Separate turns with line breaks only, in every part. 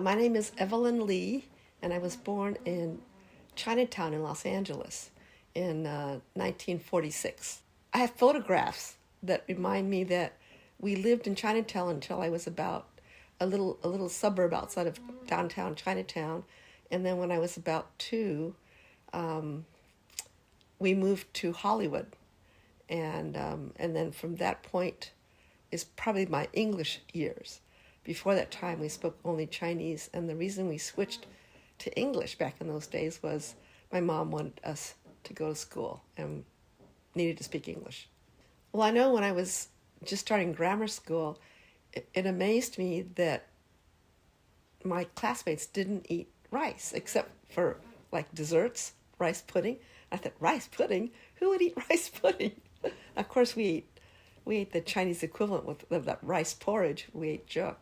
My name is Evelyn Lee, and I was born in Chinatown in Los Angeles in 1946. I have photographs that remind me that we lived in Chinatown until I was about a little suburb outside of downtown Chinatown, and then when I was about two, we moved to Hollywood, and then from that point is probably my English years. Before that time, we spoke only Chinese, and the reason we switched to English back in those days was my mom wanted us to go to school and needed to speak English. Well, I know when I was just starting grammar school, it amazed me that my classmates didn't eat rice except for like desserts, rice pudding. I thought, rice pudding? Who would eat rice pudding? Of course, we ate the Chinese equivalent with that rice porridge. We ate juk.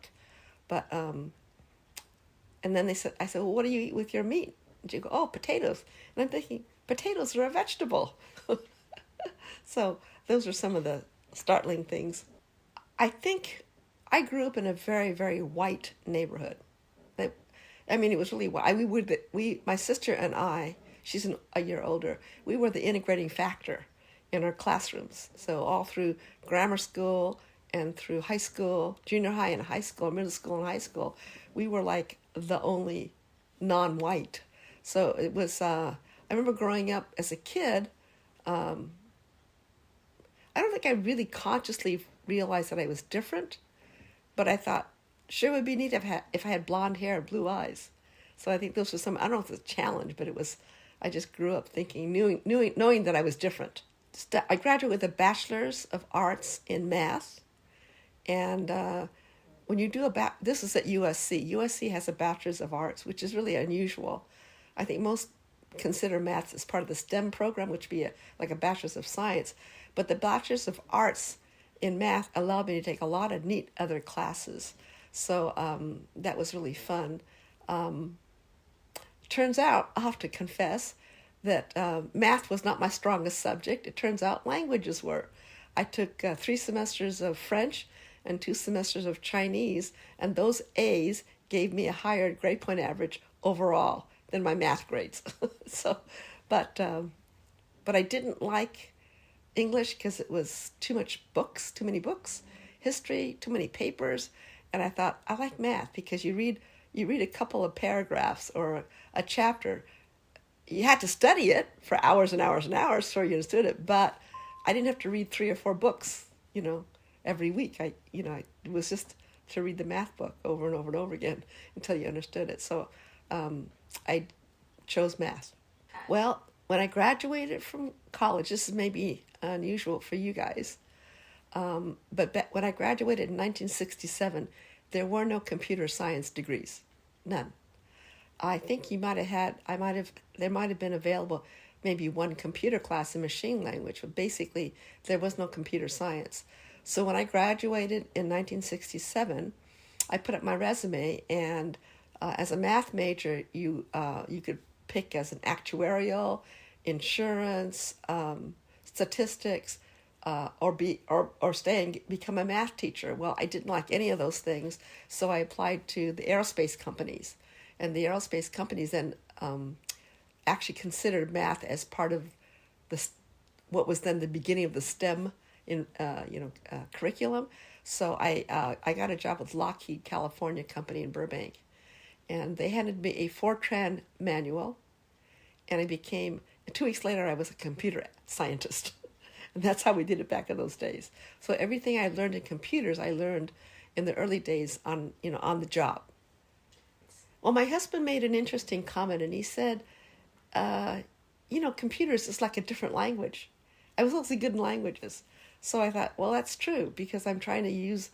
But, and then I said, well, what do you eat with your meat? And you go, oh, potatoes. And I'm thinking, potatoes are a vegetable. So those are some of the startling things. I think I grew up in a very, very white neighborhood. It was really white. My sister and I, she's a year older, we were the integrating factor in our classrooms. So all through grammar school and through high school, junior high and high school, middle school and high school, we were like the only non-white. So it was, I remember growing up as a kid, I don't think I really consciously realized that I was different, but I thought, sure would be neat if I had blonde hair and blue eyes. So I think those were I don't know if it's a challenge, but I just grew up thinking, knowing that I was different. I graduated with a bachelor's of arts in math, and when you do this is at USC. USC has a bachelor's of arts, which is really unusual. I think most consider math as part of the STEM program, which would be like a bachelor's of science, but the bachelor's of arts in math allowed me to take a lot of neat other classes. So that was really fun. Turns out, I'll have to confess, that math was not my strongest subject. It turns out languages were. I took 3 semesters of French and 2 semesters of Chinese, and those A's gave me a higher grade point average overall than my math grades. But I didn't like English because it was too many books, history, too many papers, and I thought I like math because you read a couple of paragraphs or a chapter. You had to study it for hours and hours and hours so you understood it, but I didn't have to read 3 or 4 books, every week. It was just to read the math book over and over and over again until you understood it. So I chose math. Well, when I graduated from college, this is maybe unusual for you guys, but when I graduated in 1967, there were no computer science degrees, none. I think there might have been available maybe one computer class in machine language, but basically there was no computer science. So when I graduated in 1967, I put up my resume, and as a math major, you could pick as an actuarial, insurance, statistics, or become a math teacher. Well, I didn't like any of those things, so I applied to the aerospace companies. And the aerospace companies then actually considered math as part of what was then the beginning of the STEM curriculum. So I got a job with Lockheed California company in Burbank, and they handed me a Fortran manual, and 2 weeks later I was a computer scientist, and that's how we did it back in those days. So everything I learned in computers, I learned in the early days on the job. Well, my husband made an interesting comment, and he said, computers is like a different language. I was also good in languages. So I thought, well, that's true, because I'm trying to use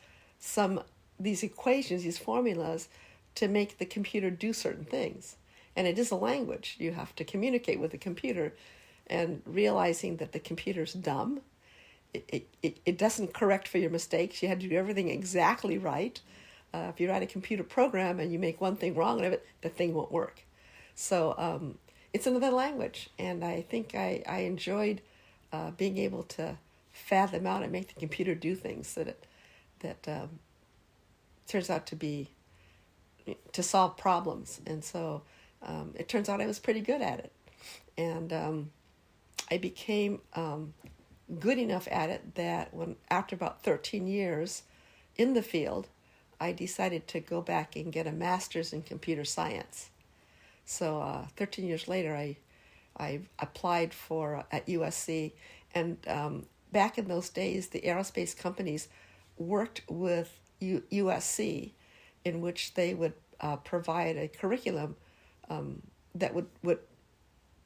these equations, these formulas, to make the computer do certain things. And it is a language. You have to communicate with the computer, and realizing that the computer's dumb. It doesn't correct for your mistakes. You had to do everything exactly right. If you write a computer program and you make one thing wrong, the thing won't work. So it's another language, and I think I enjoyed being able to fathom out and make the computer do things that turns out to be to solve problems. And so it turns out I was pretty good at it. And I became good enough at it that after about 13 years in the field, I decided to go back and get a master's in computer science. So 13 years later, I applied for at USC, and back in those days, the aerospace companies worked with USC, in which they would provide a curriculum that would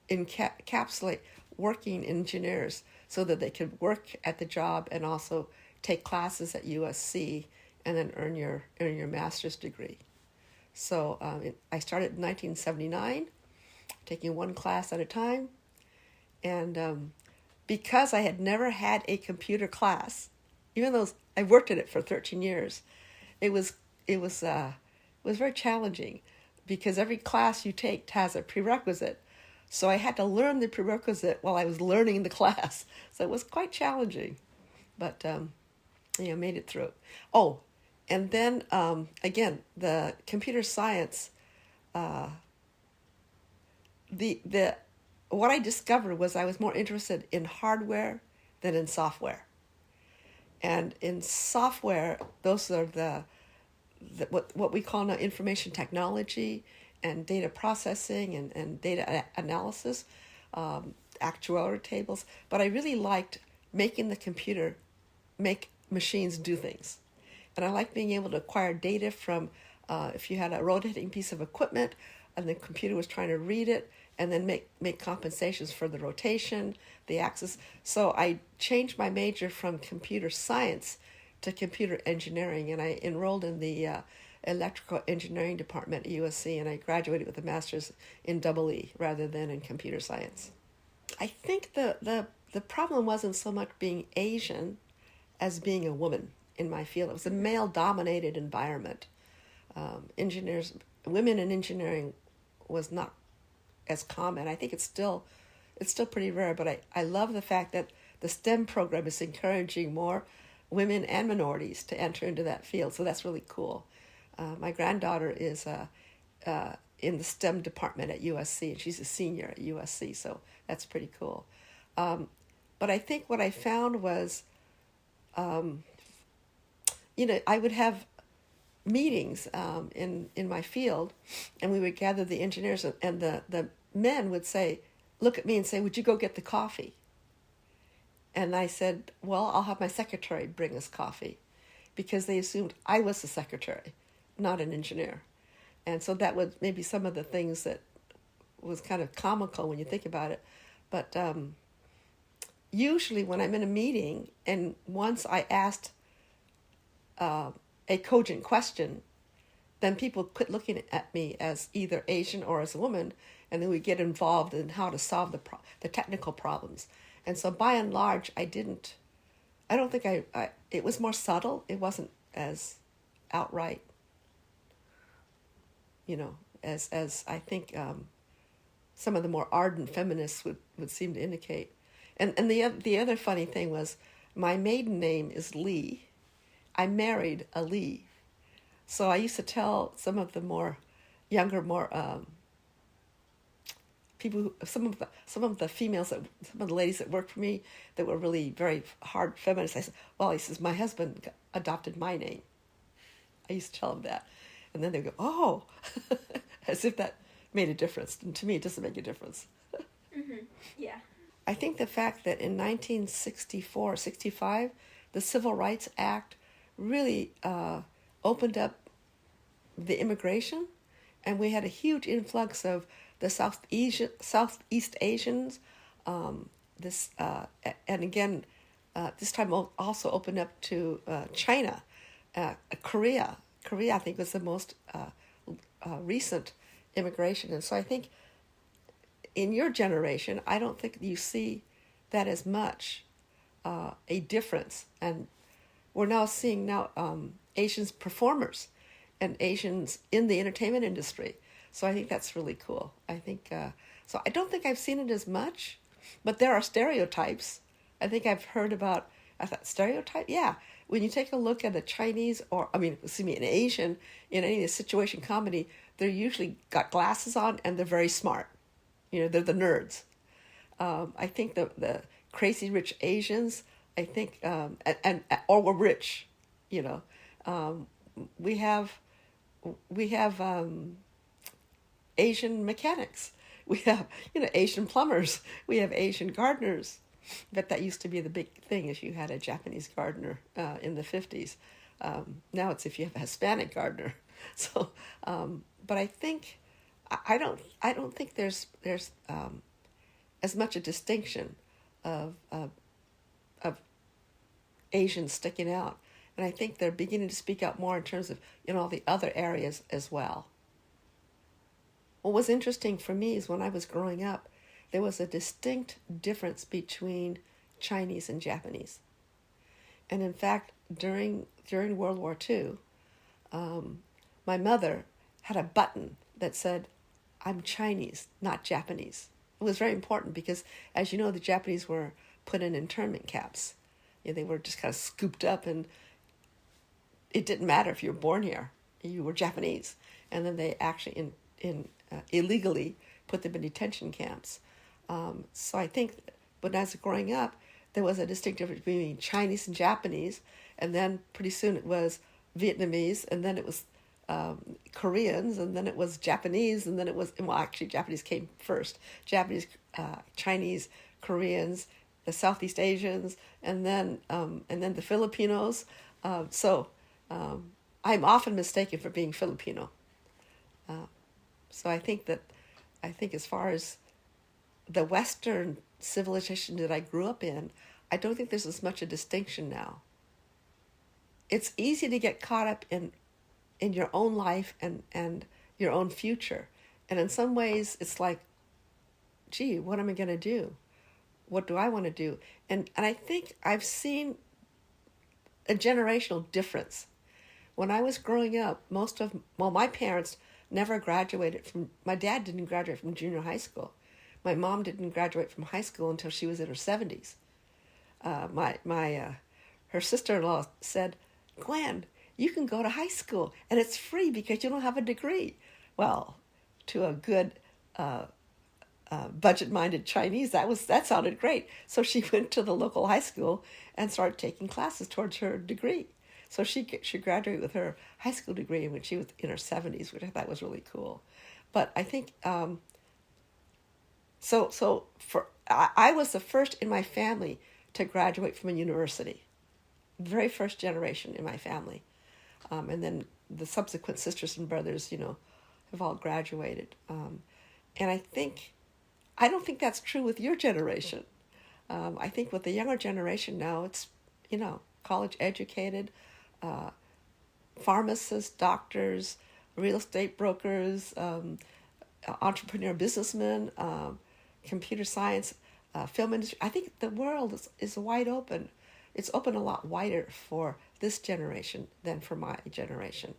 encapsulate working engineers so that they could work at the job and also take classes at USC and then earn your master's degree. So I started in 1979, taking one class at a time, and because I had never had a computer class, even though I worked at it for 13 years, it was very challenging because every class you take has a prerequisite. So I had to learn the prerequisite while I was learning the class. So it was quite challenging, but made it through. Oh, and then again, the computer science. What I discovered was I was more interested in hardware than in software. And in software, those are what we call now information technology and data processing and data analysis, actuarial tables. But I really liked making the computer make machines do things. And I liked being able to acquire data from if you had a rotating piece of equipment and the computer was trying to read it and then make compensations for the rotation, the axis. So I changed my major from computer science to computer engineering, and I enrolled in the electrical engineering department at USC, and I graduated with a master's in EE rather than in computer science. I think the problem wasn't so much being Asian as being a woman in my field. It was a male-dominated environment. Women in engineering was not as common. I think it's still pretty rare, but I love the fact that the STEM program is encouraging more women and minorities to enter into that field. So that's really cool. My granddaughter is in the STEM department at USC, and she's a senior at USC, so that's pretty cool. But I think what I found was, I would have meetings in my field, and we would gather the engineers, and the men would look at me and say, "Would you go get the coffee?" And I said, "Well, I'll have my secretary bring us coffee," because they assumed I was the secretary, not an engineer. And so that was maybe some of the things that was kind of comical when you think about it. But usually when I'm in a meeting, and once I asked a cogent question, then people quit looking at me as either Asian or as a woman, and then we get involved in how to solve the technical problems. And so by and large, I don't think it was more subtle. It wasn't as outright, as I think some of the more ardent feminists would seem to indicate. And the other funny thing was my maiden name is Lee. I married a Lee. So I used to tell some of the more younger, people, some of the females, some of the ladies that worked for me that were really very hard feminists. I said, "Well," he says, "my husband adopted my name." I used to tell them that, and then they go, "Oh," as if that made a difference. And to me, it doesn't make a difference.
Mm-hmm. Yeah.
I think the fact that in 1964, 65, the Civil Rights Act really opened up the immigration, and we had a huge influx of the Southeast Asians. And again, this time also opened up to China, Korea. Korea, I think, was the most recent immigration, and so I think in your generation, I don't think you see that as much a difference, and we're now seeing Asians performers and Asians in the entertainment industry. So I think that's really cool. I think so. I don't think I've seen it as much, but there are stereotypes. I think I've heard about stereotype. Yeah, when you take a look at a Chinese or, I mean, excuse me, an Asian in any situation comedy, they're usually got glasses on and they're very smart. You know, they're the nerds. I think the crazy rich Asians, I think, and or we're rich, you know. Um, we have we have Asian mechanics. We have, you know, Asian plumbers. We have Asian gardeners. But that used to be the big thing, is you had a Japanese gardener in the 50s. Now it's if you have a Hispanic gardener. So, but I think I don't think there's as much a distinction of Asians sticking out, and I think they're beginning to speak out more in terms of in all the other areas as well. What was interesting for me is when I was growing up, there was a distinct difference between Chinese and Japanese. And in fact, during World War II, my mother had a button that said, "I'm Chinese, not Japanese." It was very important because, as you know, the Japanese were put in internment camps. You know, they were just kind of scooped up, and it didn't matter if you were born here; you were Japanese. And then they actually illegally put them in detention camps. So I think, but as growing up, there was a distinct difference between Chinese and Japanese, and then pretty soon it was Vietnamese, and then it was Koreans, and then it was Japanese, and then it was, well, actually Japanese came first. Japanese, Chinese, Koreans, the Southeast Asians, and then the Filipinos. So I'm often mistaken for being Filipino. So I think as far as the Western civilization that I grew up in, I don't think there's as much a distinction now. It's easy to get caught up in your own life and your own future. And in some ways, it's like, gee, what am I going to do? What do I want to do? And I think I've seen a generational difference. When I was growing up, my parents never graduated from, my dad didn't graduate from junior high school. My mom didn't graduate from high school until she was in her 70s. Her sister-in-law said, "Gwen, you can go to high school and it's free because you don't have a degree." Well, to a good budget-minded Chinese, that sounded great. So she went to the local high school and started taking classes towards her degree. So she graduated with her high school degree when she was in her 70s, which I thought was really cool. But I think I was the first in my family to graduate from a university, the very first generation in my family, and then the subsequent sisters and brothers, you know, have all graduated. And I don't think that's true with your generation. I think with the younger generation now, it's, you know, college educated, pharmacists, doctors, real estate brokers, entrepreneur businessmen, computer science, film industry. I think the world is wide open. It's open a lot wider for this generation than for my generation.